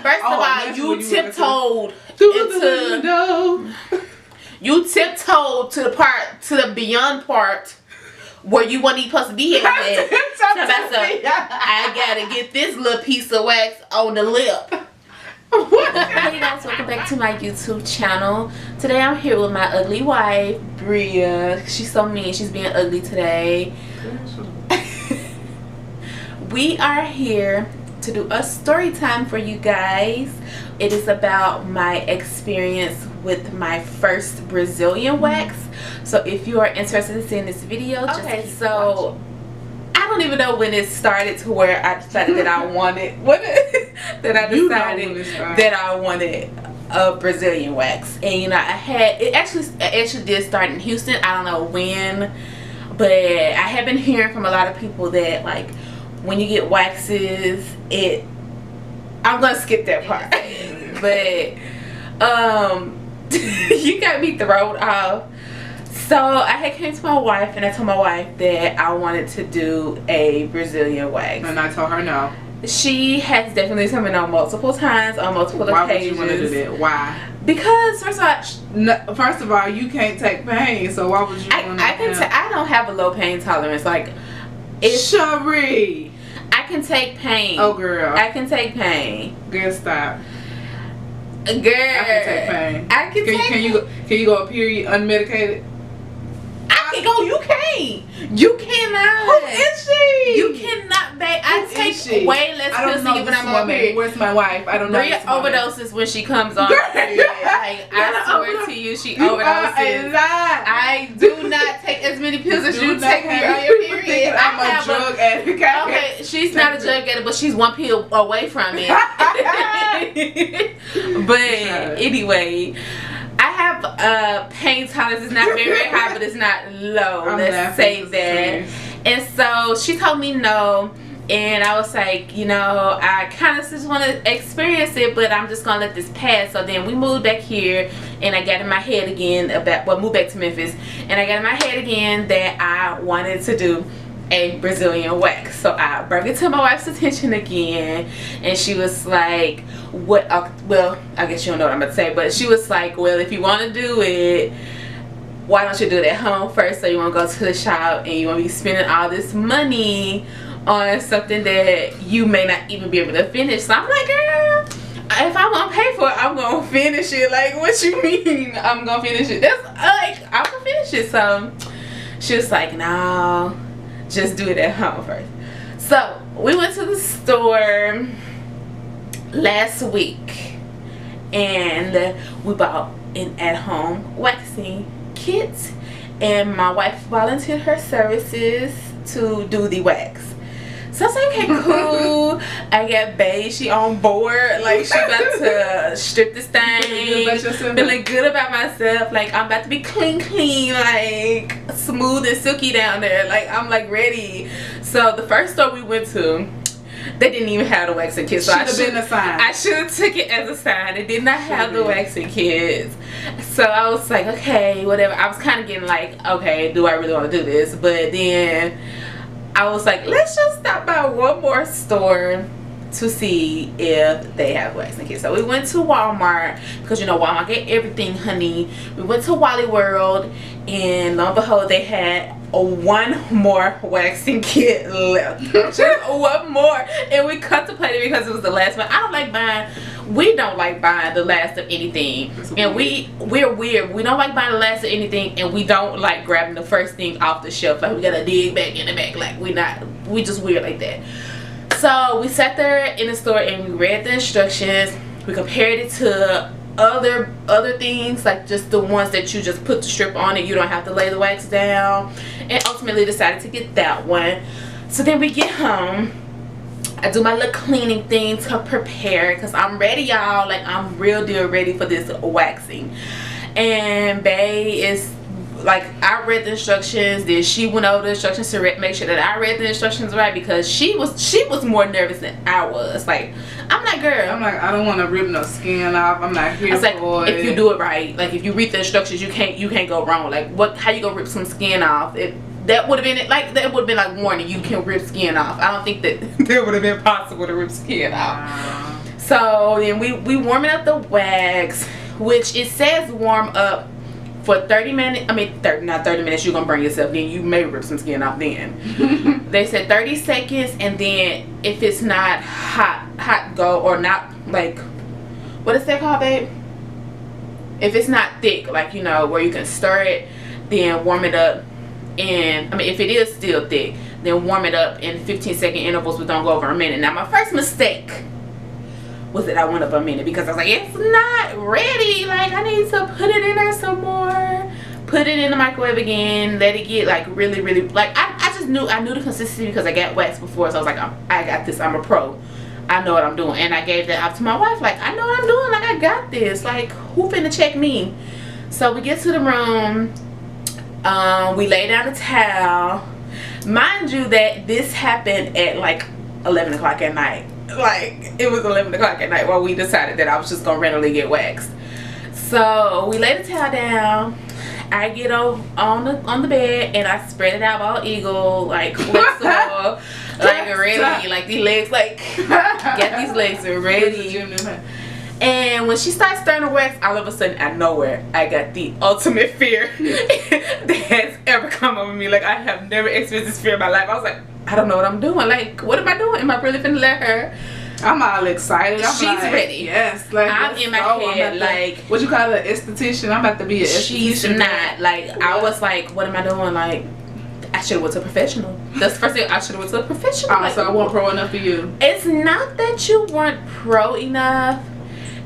First of all, you tiptoed into. You tiptoed to the beyond part where you weren't even supposed to be here. I gotta get this little piece of wax on the lip. Hey guys, welcome back to my YouTube channel. Today I'm here with my ugly wife, Bria. She's so mean. She's being ugly today. We are here to do a story time for you guys. It is about my experience with my first Brazilian wax. So if you are interested in seeing this video, so I don't even know when it started to where I decided that I wanted that I wanted a Brazilian wax. And you know, it actually did start in Houston. I don't know when, but I have been hearing from a lot of people that like when you get waxes, I'm gonna skip that part. But you got me thrown off. So I had came to my wife and I told my wife that I wanted to do a Brazilian wax. And I told her no. She has definitely told me no multiple times on multiple occasions. Why would you want to do that? Why? Because first of all, you can't take pain, so why would you want to? I don't have a low pain tolerance. Like, Sharie, I can take pain. Oh girl, I can take pain. Girl, stop. Girl, I can take pain. I can take. Can you go a period unmedicated? I can go. You can't. You cannot. Who is she? You cannot, babe. I take way less pills than you when I'm on period. Where's my wife? I don't know. Bria overdoses when she comes on period. Like, I swear to you, she overdoses. I do not take as many pills as you take when you're on your period. I'm a drug addict. Okay, she's not a drug addict, but she's one pill away from it. But anyway, I have pain tolerance. It's not very high, but it's not low. Let's say that. And so she told me no, and I was like, you know, I kind of just want to experience it, but I'm just gonna let this pass. So then we moved back here, and I got in my head again moved back to Memphis, and I got in my head again that I wanted to do a Brazilian wax. So I brought it to my wife's attention again, and she was like, what? Well, I guess you don't know what I'm about to say, but she was like, well, if you want to do it, why don't you do it at home first? So you want to go to the shop and you want to be spending all this money on something that you may not even be able to finish. So I'm like, girl, if I want to pay for it, I'm going to finish it. Like, what you mean I'm going to finish it? That's like, I'm going to finish it. So she was like, no, just do it at home first. So we went to the store last week and we bought an at-home waxing kit, and my wife volunteered her services to do the wax. So I was like, okay, cool. I got bae, she on board. Like, she about to strip this thing. Feeling good about myself. Like, I'm about to be clean, like smooth and silky down there. Like, I'm like ready. So the first store we went to, they didn't even have the waxing kit. So I should have took it as a sign. They did not have the waxing kits. So I was like, okay, whatever. I was kind of getting like, okay, do I really want to do this? But then I was like, let's just stop by one more store to see if they have waxing kits. So we went to Walmart, because you know Walmart get everything, honey. We went to Wally World, and lo and behold, they had one more waxing kit left. Just one more, and we contemplated because it was the last one. We don't like buying the last of anything, and we're weird. We don't like buying the last of anything, and we don't like grabbing the first thing off the shelf. Like, we gotta dig back in the back. Like, we just weird like that. So we sat there in the store and we read the instructions. We compared it to other things, like just the ones that you just put the strip on it, you don't have to lay the wax down, and ultimately decided to get that one. So then we get home, I do my little cleaning thing to prepare, because I'm ready, y'all. Like, I'm real deal ready for this waxing. And bae is like, I read the instructions, then she went over the instructions to make sure that I read the instructions right, because she was more nervous than I was. Like, I'm like, girl, I don't want to rip no skin off. I'm not here for it. If you do it right, like, if you read the instructions, you can't go wrong. Like, how you gonna rip some skin off? That would have been like warning, you can rip skin off. I don't think that would have been possible to rip skin off. So So then we warming up the wax, which it says warm up for 30 minutes. I mean, not 30 minutes. You're gonna burn yourself. Then you may rip some skin off. Then they said 30 seconds, and then if it's not hot go, or not like, what is that called, babe? If it's not thick, like, you know, where you can stir it, then warm it up. And I mean, if it is still thick, then warm it up in 15-second intervals, but don't go over a minute. Now, my first mistake was that I went up a minute, because I was like, it's not ready. Like, I need to put it in there some more. Put it in the microwave again. Let it get like really, really, like, I just knew, I knew the consistency because I got wax before. So I was like, I got this. I'm a pro. I know what I'm doing. And I gave that up to my wife. Like, I know what I'm doing. Like, I got this. Like, who finna check me? So we get to the room. We lay down the towel. Mind you that this happened at like 11 o'clock at night. Like, it was 11 o'clock at night while we decided that I was just gonna randomly get waxed. So we lay the towel down. I get on the bed and I spread it out all eagle, like flexible, like ready, like these legs, like get these legs ready. And when she starts stirring the wax, all of a sudden, out of nowhere, I got the ultimate fear that has ever come over me. Like, I have never experienced this fear in my life. I was like, I don't know what I'm doing. Like, what am I doing? Am I really finna let her? I'm all excited. She's like, ready. Yes. Like, I'm in my head. Like, what you call it, esthetician? I'm about to be an esthetician. She's not. Like, I was like, what am I doing? Like, I should have went to a professional. That's the first thing. I should have went to a professional. Oh, like, so I wasn't pro enough for you. It's not that you weren't pro enough.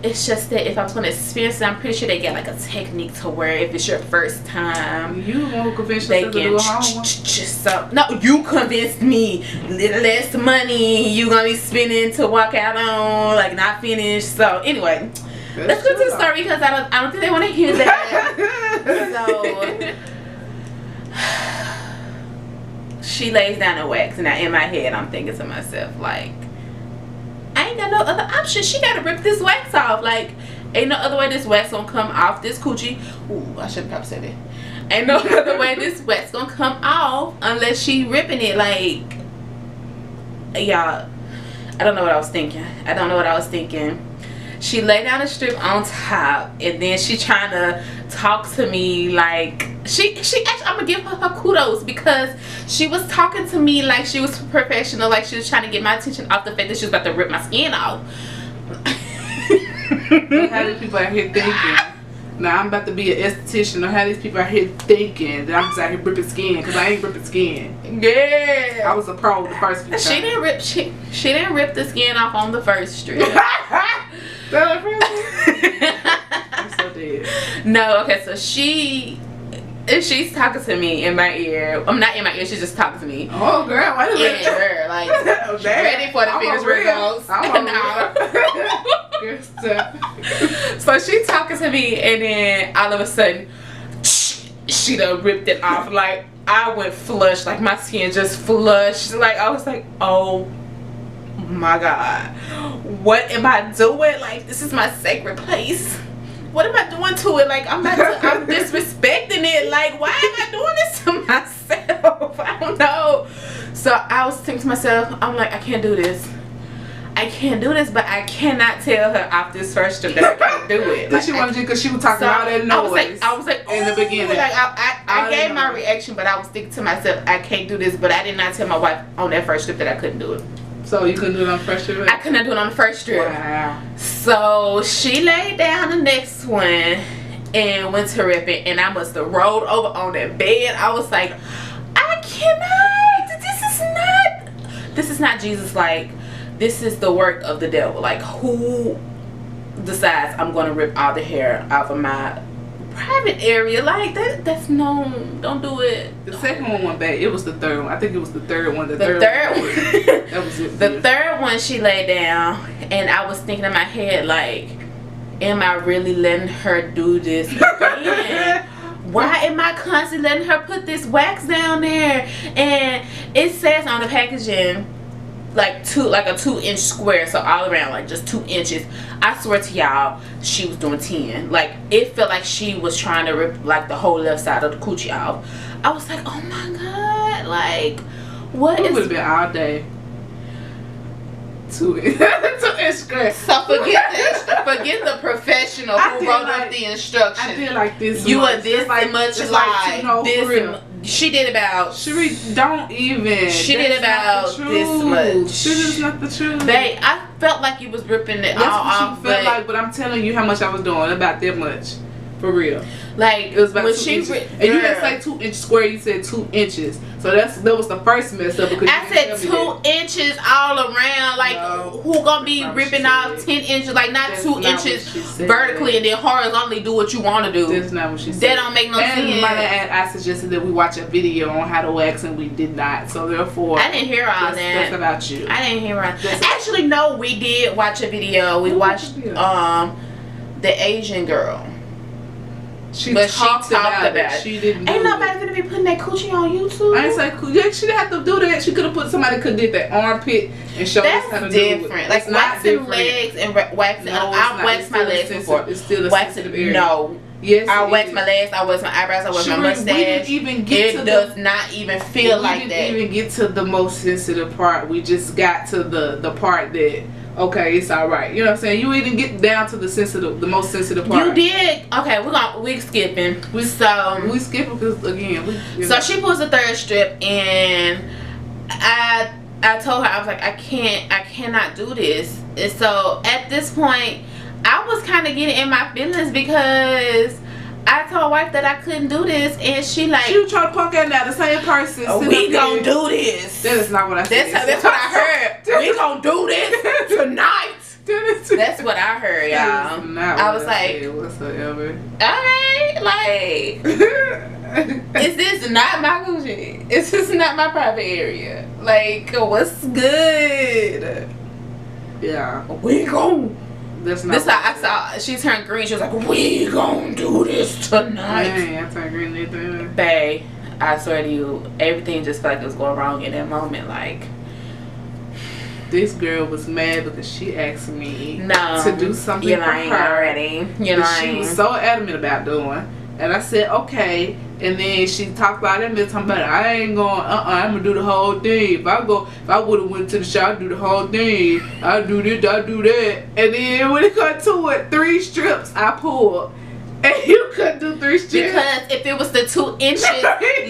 It's just that if I was going to experience it, I'm pretty sure they get like a technique to where if it's your first time, you won't convince yourself to do a home. So, no, you convinced me. Little less money you gonna be spending to walk out on, like, not finished. So anyway, let's go to the story, because I don't think they want to hear that. So she lays down the wax, and now in my head I'm thinking to myself, like, I ain't got no other option. She gotta rip this wax off. Like, ain't no other way this wax gonna come off this coochie. Ooh, I shouldn't probably say that. Ain't no other way this wax gonna come off unless she ripping it. Like, y'all, I don't know what I was thinking. I don't know what I was thinking. She laid down a strip on top, and then she trying to talk to me like she actually, I'm gonna give her kudos, because she was talking to me like she was professional, like she was trying to get my attention off the fact that she was about to rip my skin off. How these people out here thinking? Now I'm about to be an esthetician. Or how these people out here thinking that I'm just out here ripping skin, because I ain't ripping skin. Yeah, I was a pro the first few times. She didn't rip the skin off on the first strip. I'm so dead. No, okay, so she's talking to me in my ear. I'm not in my ear, she's just talking to me. Oh girl, wait a minute. In her, like, she's ready for the finished results. So she's talking to me, and then all of a sudden she done ripped it off. Like, I went flush, like my skin just flushed. Like, I was like, oh my God, what am I doing? Like, this is my sacred place. What am I doing to it? Like, I'm disrespecting it. Like, why am I doing this to myself? I don't know. So I was thinking to myself, I'm like, I can't do this. I can't do this, but I cannot tell her off this first strip that I can't do it. Did she want to, because she was talking about that noise? I was like, in the beginning. Like, I gave my reaction, but I was thinking to myself, I can't do this. But I did not tell my wife on that first strip that I couldn't do it. So you couldn't do it on the first strip? I couldn't do it on the first strip. Wow. So she laid down the next one and went to rip it, and I must have rolled over on that bed. I was like, I cannot. This is not Jesus. Like, this is the work of the devil. Like, who decides I'm going to rip all the hair off of my private area? Like, that's no, don't do it. The second one went back. It was the third one. I think it was the third one. The third one. That was it. The third one, she laid down, and I was thinking in my head, like, am I really letting her do this again? Why am I constantly letting her put this wax down there? And it says on the packaging, like a 2-inch square, so all around, like, just 2 inches. I swear to y'all, she was doing 10. Like, it felt like she was trying to rip, like, the whole left side of the coochie off. I was like, oh my God, like, what is... It would have been all day. 2-inch square. So forget the professional who wrote up the instructions. I did like this. You are this much live. This she did about. Sharie, don't even. She did about this much. Shit is not the truth. Babe, I felt like you was ripping it all off. That's what you felt like, but I'm telling you how much I was doing. About that much. For real. Like, it was about 2 inches. And you didn't say 2-inch square, you said 2 inches. So that was the first mess up. Because I said 2 inches all around. Like, who gonna be ripping off 10 inches? Like, not 2 inches vertically and then horizontally do what you want to do. That's not what she said. That don't make no sense. And I suggested that we watch a video on how to wax, and we did not. So therefore, I didn't hear all that. That's about you. I didn't hear all that. Actually, no, we did watch a video. We watched the Asian girl. She talked about it. She didn't. Ain't nobody gonna be putting that coochie on YouTube. I ain't say yeah, she didn't have to do that. She could have put somebody could did that armpit and showed us how to do it. That's different. Like waxing legs and waxing. No, I've waxed my legs before. It's still a sensitive area. No. Yes, I wax my legs. I wax my eyebrows. I wax my mustache. We didn't even get it does not even feel like that. We didn't even get to the most sensitive part. We just got to the part that. Okay, it's all right. You know what I'm saying? You didn't get down to the most sensitive part. You did. Okay, we skipping. We skipping because again. So she pulls the third strip, and I told her, I was like, I cannot do this. And so at this point, I was kind of getting in my feelings because I told wife that I couldn't do this, and she was trying to punk at now the same person. We gonna do this. That is not what I said. That's what I heard. We gonna do this tonight. That's what I heard, y'all. I was like, whatsoever. Alright, like, is this not my Gucci? Is this not my private area? Like, what's good? Yeah. We gon'. That's not. This I saw. She turned green. She was like, "We gonna do this tonight." Dang, I turned green either. Babe, I swear to you, everything just felt like it was going wrong in that moment. Like, this girl was mad because she asked me to do something for her already. You're lying. She was so adamant about doing, and I said okay. And then she talked about it and talking about it. I ain't going. I'm gonna do the whole thing. If I would have went to the shop, I'd do the whole thing. I do this, I do that. And then when it got to it, 3 strips I pulled. And you couldn't do 3 strips. Because if it was the 2 inches,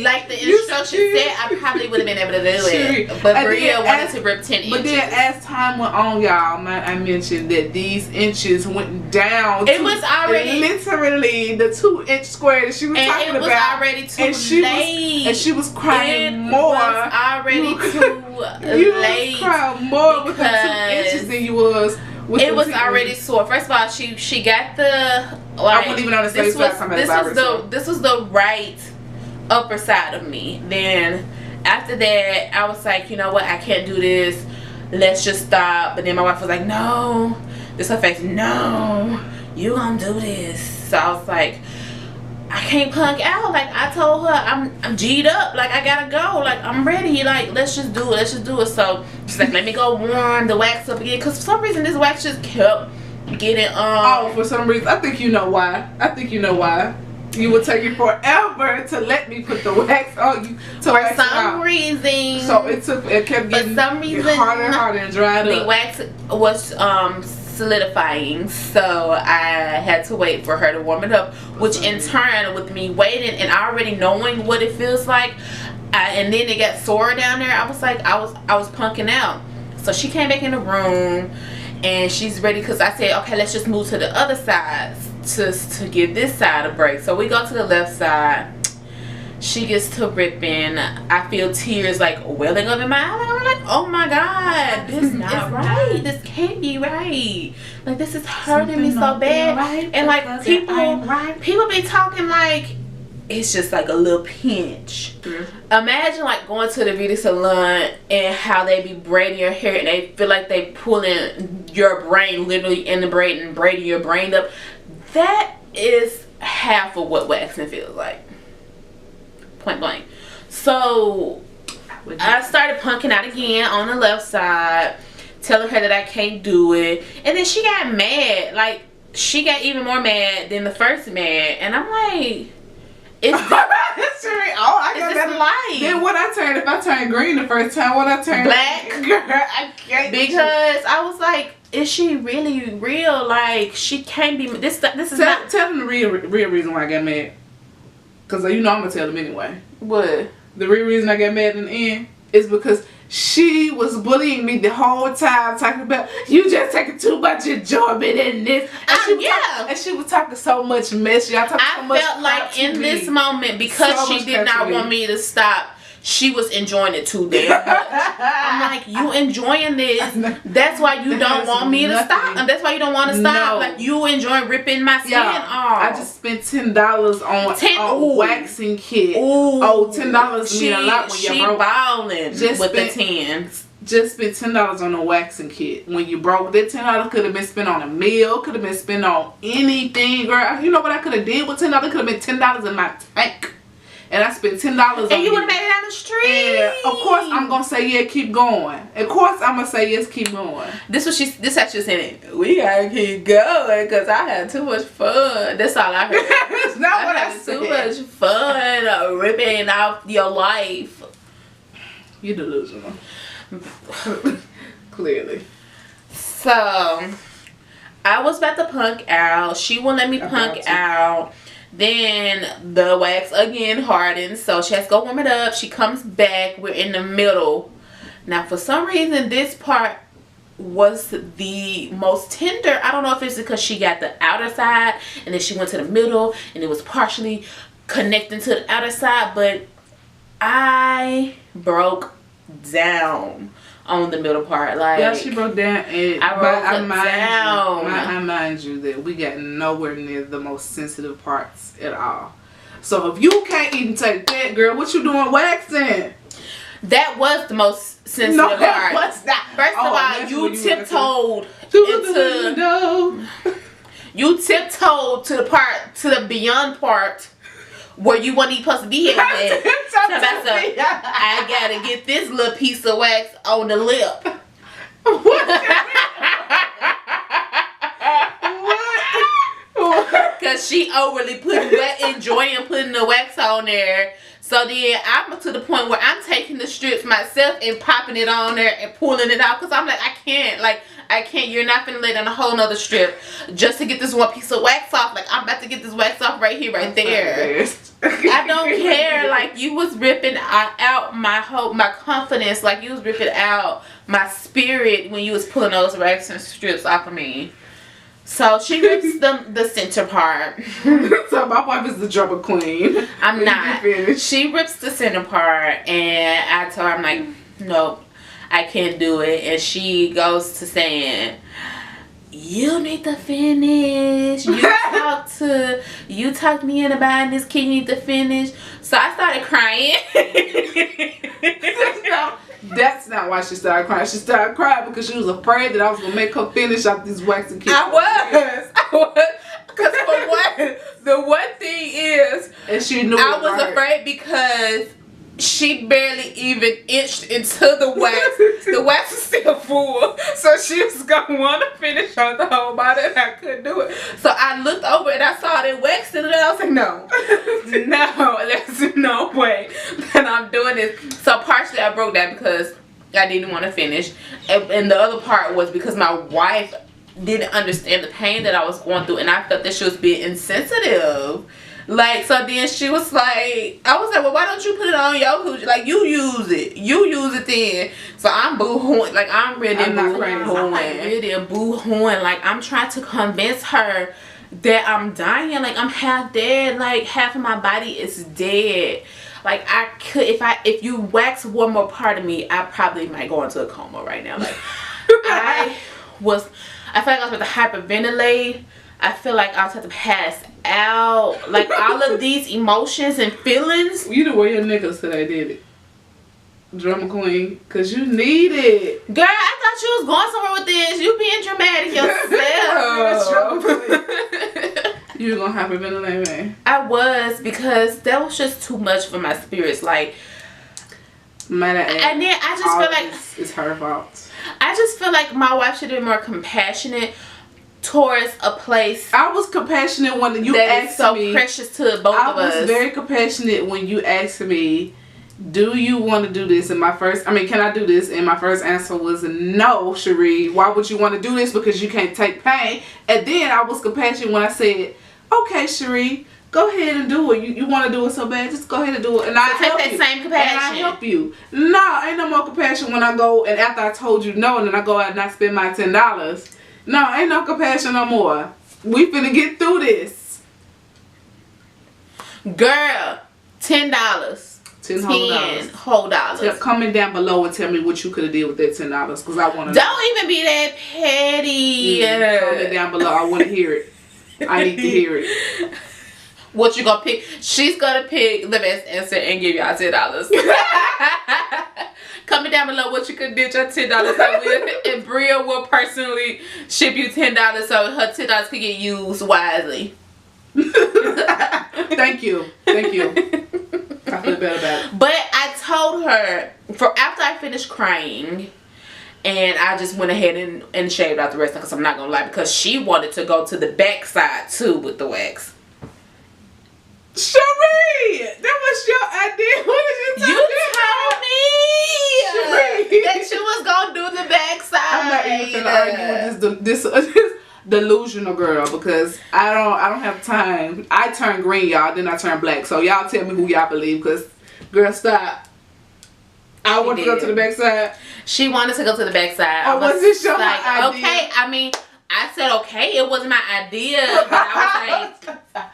like the instruction said, I probably would have been able to do it. But Bria wanted to rip 10 inches. But then as time went on, y'all, I mentioned that these inches went down. It was already literally the 2-inch square that she was talking about. And it was already too late. And she was crying more. It was already too late. You was crying more with the 2 inches than you was. It was already sore. First of all, she got the. Like, I wasn't even on the same side. This was the right upper side of me. Then after that, I was like, you know what? I can't do this. Let's just stop. But then my wife was like, no. This her face. No, you gonna do this. So I was like, I can't punk out. Like I told her, I'm G'd up. Like I gotta go. Like I'm ready. Like let's just do it. Let's just do it. So she's like, let me go warm the wax up again. Cause for some reason this wax just kept getting Oh, for some reason. I think you know why. You would take it forever to let me put the wax on you. For some reason. So it kept getting harder and harder and dried up. The wax was solidifying, so I had to wait for her to warm it up, which in turn, with me waiting and already knowing what it feels like, and then it got sore down there, I was like, I was punking out. So she came back in the room and she's ready, because I said, okay, let's just move to the other side to give this side a break. So we go to the left side. She gets to ripping. I feel tears like welling up in my eyes. I'm like, oh my God, this is not right. This can't be right. Like this is hurting me so bad. Right, and like people be talking like it's just like a little pinch. Imagine like going to the beauty salon and how they be braiding your hair and they feel like they pulling your brain literally in the braid and braiding your brain up. That is half of what waxing feels like. Point blank. So I started punking out again on the left side, telling her that I can't do it, and then she got mad. Like she got even more mad than the first mad, and I'm like, It's Sharie, oh, I got that light. Then what I turned, if I turned green the first time, what I turned black? Girl, I can't. Because I was like, is she really real? Like, she can't be. This is not. Tell them the real reason why I got mad. Cause you know I'm gonna tell them anyway. What? The real reason I got mad in the end is because she was bullying me the whole time, talking about you just taking too much enjoyment in this. And she was talking so much mess. Y'all talking so much. I felt like in this moment, because she did not want me to stop, she was enjoying it too damn much. I'm like, you enjoying this? That's why you don't want me to stop. And that's why you don't want to stop. No. Like, you enjoy ripping my skin off. I just spent $10 on waxing kit. Ooh. Oh, $10 mean a lot when you're broke. Balling with the 10. Just spent $10 on a waxing kit. When you broke, that $10 could have been spent on a meal. Could have been spent on anything, girl. You know what I could have did with $10? Could have been $10 in my tank. And I spent $10 on and you would have made it down the street. And of course I'm gonna say yeah, keep going. Of course I'm gonna say yes, keep going. This actually said, we gotta keep going because I had too much fun. That's all I heard. That's not what I said. Too much fun ripping off your life. You're delusional. Clearly. So I was about to punk out. She wouldn't let me punk out. Then the wax again hardens, so she has to go warm it up. She comes back. We're in the middle. Now, for some reason, this part was the most tender. I don't know if it's because she got the outer side and then she went to the middle and it was partially connecting to the outer side, but I broke down on the middle part. Like, yeah, she broke down. And I mind you that we got nowhere near the most sensitive parts at all. So if you can't even take that, girl, what you doing waxing? That was the most sensitive part. No, what's that? First of all, you tiptoed you tiptoed to the beyond part where you wasn't even supposed to be here. I gotta get this little piece of wax on the lip. What? Because she overly enjoying putting the wax on there. So then I'm to the point where I'm taking the strips myself and popping it on there and pulling it out. Because I'm like, I can't. You're not finna lay down a whole nother strip just to get this one piece of wax off. Like, I'm about to get this wax off right here, right there. I don't care. Like, you was ripping out my confidence. Like, you was ripping out my spirit when you was pulling those wax and strips off of me. So she rips the center part. So my wife is the drummer queen. I'm not. She rips the center part, and I told her, I'm like, nope, I can't do it. And she goes to saying, you need to finish. You talked me into buying this kid. You need to finish. So I started crying. That's not why she started crying. She started crying because she was afraid that I was gonna make her finish off this waxing kit. I was. Because for one, the one thing is, and she knew I was afraid because she barely even inched into the wax. The wax was still full, so she was gonna want to finish on the whole body, and I couldn't do it. So I looked over and I saw it waxed, and I was like, no, there's no way that I'm doing this. So partially I broke that because I didn't want to finish, and the other part was because my wife didn't understand the pain that I was going through, and I felt that she was being insensitive. Like, so then she was like, I was like, well, why don't you put it on your coochie? Like, you use it then. So I'm boo-hooing. Like, I'm really boo-hooing. Like, I'm trying to convince her that I'm dying. Like, I'm half dead. Like, half of my body is dead. Like, I could, if you wax one more part of me, I probably might go into a coma right now. Like, I feel like I was about to hyperventilate. I feel like I was about to pass out. Like, all of these emotions and feelings. You didn't wear your niggas today, did it? Drama queen, because you need it. Girl, I thought you was going somewhere with this. You being dramatic yourself. You were going to hyperventilate, man. I was, because that was just too much for my spirits. Like, and then I just feel like it's her fault. I just feel like my wife should have been more compassionate towards a place. I was compassionate when you asked me. Precious to both of us. I was very compassionate when you asked me, do you want to do this? And can I do this? And my first answer was no, Sharie. Why would you want to do this? Because you can't take pain. And then I was compassionate when I said, okay, Sharie, go ahead and do it. You want to do it so bad, just go ahead and do it. And I help you. Same compassion. And I help you. No, ain't no more compassion when I go and after I told you no, and then I go out and I spend my $10. No, ain't no compassion no more. We finna get through this. Girl, $10. $10 whole dollars. Comment down below and tell me what you could have did with that $10 because I want to. Don't even be that petty. Comment down below. I want to hear it. I need to hear it. What you gonna pick? She's gonna pick the best answer and give y'all $10. Comment down below what you could do with your $10. I will, and Bria will personally ship you $10 so her $10 could get used wisely. Thank you. I feel better about it. But I told her after I finished crying, and I just went ahead and shaved out the rest because I'm not gonna lie, because she wanted to go to the backside too with the wax. Sharie, that was your idea. What did you told me that you was gonna do the backside. I'm not even gonna argue with this delusional girl because I don't have time. I turn green, y'all, then I turn black. So y'all tell me who y'all believe, because girl, stop. I want to go to the backside. She wanted to go to the backside. Oh, was this your idea? Okay, I mean, I said okay. It wasn't my idea, but I was like,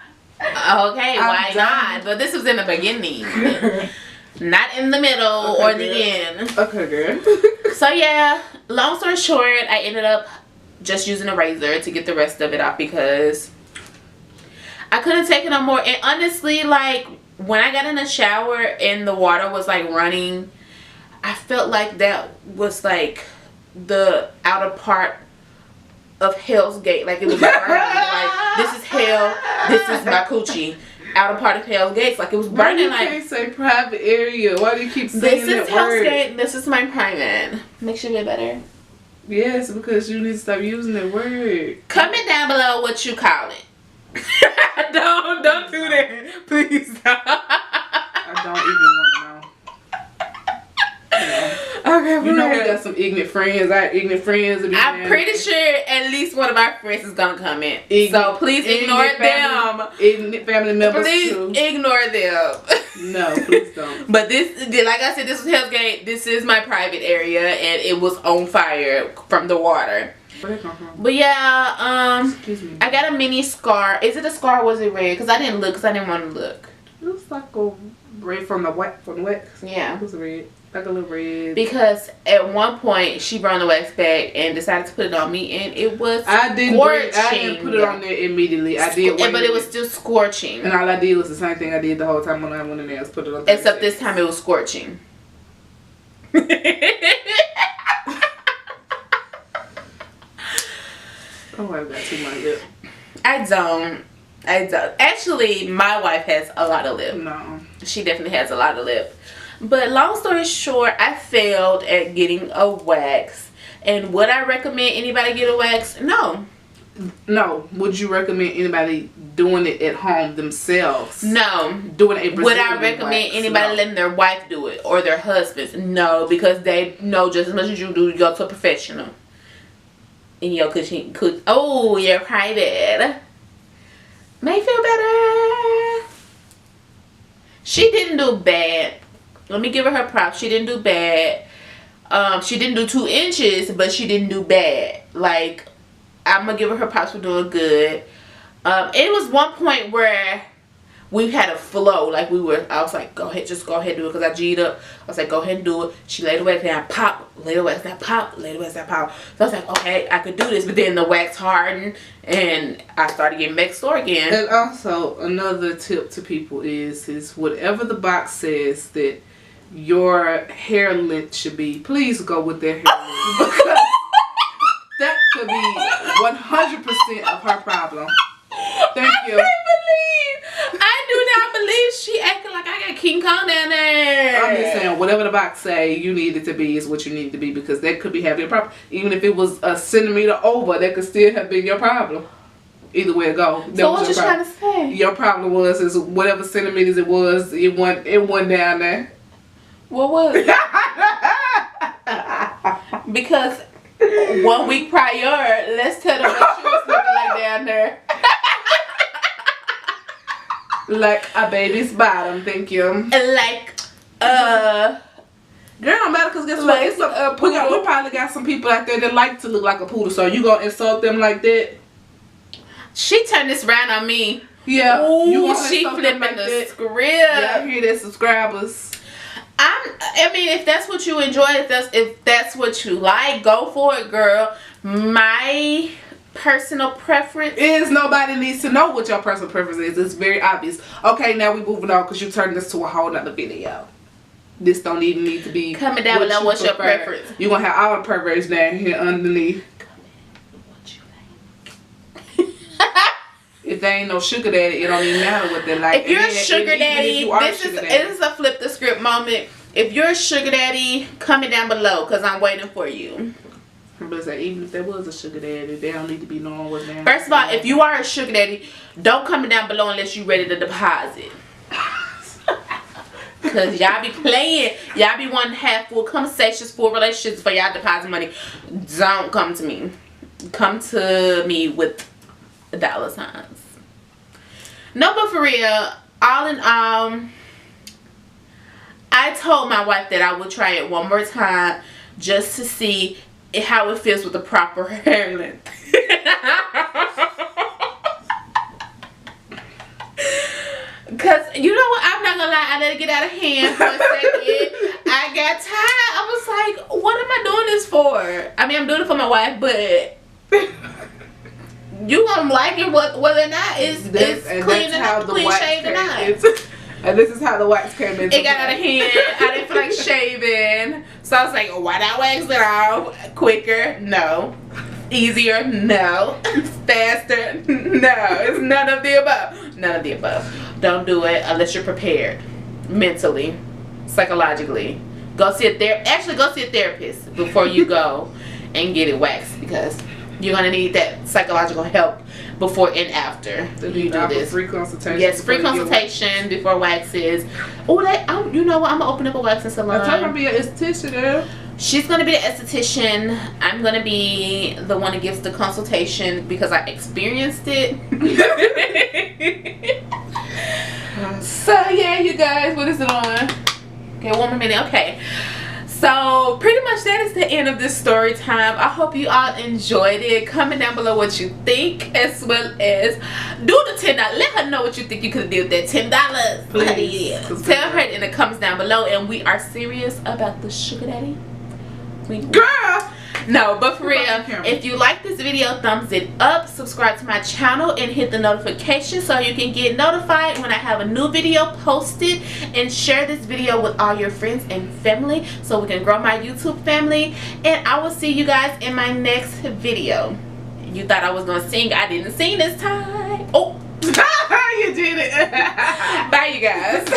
okay, why not? But this was in the beginning, not in the middle or the end. Okay, girl. So yeah, long story short, I ended up just using a razor to get the rest of it off because I couldn't take it no more. And honestly, like when I got in the shower and the water was like running, I felt like that was like the outer part of Hell's Gate. Like it was burning. Like this is hell, this is my coochie. Outer part of Hell's Gate. Like it was burning. Why do you can't say private area? Why do you keep saying that word? This is Hell's Gate. This is my private. Makes you feel better. Yes, because you need to stop using that word. Comment down below what you call it. don't do that. Please don't. I don't even want to know. Okay, you know we got some ignorant friends. Our ignorant friends. I'm pretty sure at least one of our friends is gonna comment. So please ignore them. Ignorant family members too. Ignore them. No, please don't. But this, like I said, this was Hell's Gate. This is my private area, and it was on fire from the water. Where did it come from? But yeah, excuse me. I got a mini scar. Is it a scar or was it red? Because I didn't look. Because I didn't want to look. It looks like a red from the wax. Yeah. It was red. Like a little red. Because at one point she brought the wax back and decided to put it on me, and it was scorching. I didn't put it on there immediately. I did, but it was still scorching. And all I did was the same thing I did the whole time when I went in there. Was put it on. Except this time it was scorching. Oh, I've got too much lip. I don't. Actually, my wife has a lot of lip. No. She definitely has a lot of lip. But long story short, I failed at getting a wax. And would I recommend anybody get a wax? No. No. Would you recommend anybody doing it at home themselves? No. Doing a Brazilian Would I recommend anybody letting their wife do it or their husbands? No, because they know just as much as you do. You go to a professional. And your coochie could. Oh, you're private. May feel better. She didn't do bad. Let me give her props. She didn't do bad. She didn't do 2 inches, but she didn't do bad. Like, I'm gonna give her props for doing good. It was one point where we had a flow. Like I was like, go ahead, just go ahead and do it, because I G'd up. I was like, go ahead and do it. She laid the wax down, pop, laid the wax down, pop, laid the wax down, pop. So I was like, okay, I could do this. But then the wax hardened and I started getting back sore again. And also another tip to people is whatever the box says that your hair length should be, please go with their hair length, because that could be 100% of her problem. Thank you. I do not believe she acting like I got King Kong down there. I'm just saying, whatever the box say you need it to be is what you need it to be, because that could be having a problem. Even if it was a centimeter over, that could still have been your problem. Either way it go. So what you trying to say? Your problem is whatever centimeters it was, it went down there. What was it? Because 1 week prior, let's tell them what she was looking like down there. Like a baby's bottom, thank you. Like, girl, don't matter, because guess what? It's we probably got some people out there that like to look like a poodle, so you gonna insult them like that? She turned this round on me. Yeah. Ooh, she flipping like the script. Yeah, I hear that, subscribers. I mean, if that's what you enjoy, if that's what you like, go for it, girl. My personal preference is nobody needs to know what your personal preference is. It's very obvious. Okay, now we moving on because you turned this to a whole nother video. This don't even need to be comment down below. What's your preference? You gonna have all the perverts down here underneath. If they ain't no sugar daddy, it don't even matter what they like. If you're a sugar daddy, this is a flip the script moment. If you're a sugar daddy, comment down below because I'm waiting for you. But even if there was a sugar daddy, they don't need to be knowing what they're. First of all, if you are a sugar daddy, don't comment down below unless you're ready to deposit. Because y'all be playing. Y'all be wanting to have full conversations, full relationships for y'all deposit money. Don't come to me. Come to me with dollar signs. No, but for real, all in all, I told my wife that I would try it one more time just to see how it feels with the proper hair length. Cause you know what, I'm not gonna lie, I let it get out of hand for a second. I got tired. I was like, what am I doing this for? I mean, I'm doing it for my wife, but you gonna like it whether or not it's clean shaved or not. And this is how the wax came in. It got out of hand. I didn't feel like shaving, so I was like, why not wax it off quicker? No. Easier? No. Faster? No. It's none of the above. None of the above. Don't do it unless you're prepared mentally, psychologically. Go see a therapist before you go and get it waxed, because you're gonna need that psychological help before and after you do this. Free consultation. Yes, free consultation before waxes. Oh, you know what? I'm gonna open up a waxing salon. I'm talking to be an esthetician. She's gonna be the esthetician. I'm gonna be the one that gives the consultation because I experienced it. So yeah, you guys, what is it on? Okay, 1 more minute. Okay. So pretty much that is the end of this story time. I hope you all enjoyed it. Comment down below what you think, as well as do the $10. Let her know what you think you could do with that $10. Please. Tell her in the comments down below. And we are serious about the sugar daddy. Girl! No, but for real, if you like this video, thumbs it up, subscribe to my channel, and hit the notification so you can get notified when I have a new video posted, and share this video with all your friends and family so we can grow my YouTube family. And I will see you guys in my next video. You thought I was gonna sing, I didn't sing this time. Oh, You did it. Bye, you guys.